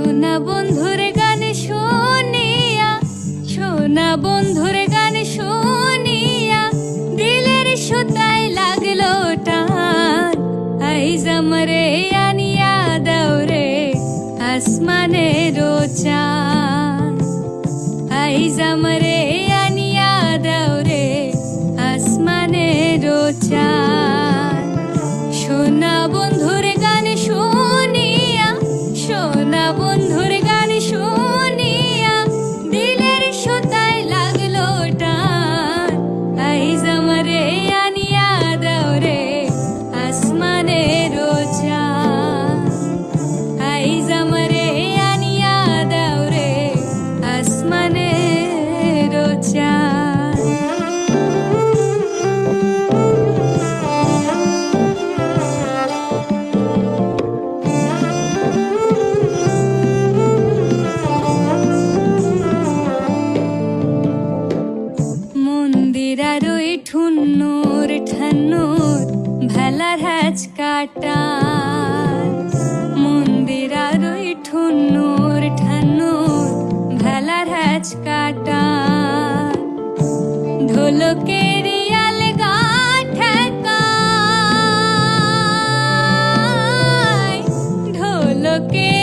সোনা বন্ধুর গান শুনিয়া, সোনা বন্ধুর গান শুনিয়া দিলের সুতায় লাগলো টান। আইজ আমারে আনিয়া দাও রে আসমানের চাঁদ, আইজ আমারে আনিয়া দাও রে আসমানের চাঁদ। সোনা বন্ধুর গান শুনিয়া, সোনা বন্ধুর গান শুনিয়া দিলের সুতায় লাগলো টান। আইজ আমারে আনিয়া দাও রে আসমানের চাঁদ, আইজ আমারে আনিয়া দাও রে আসমানের চাঁদ। মন্দিরার ওই ঠুন্নুর ঠান্নুর ভেলার হ্যাচ কাটা, মন্দিরার ওই ঠুন্নুর ঠান্নুর ভেলার হ্যাচ কাটা। ঢোলকের আলগা ঠেকায়, ঢোলকের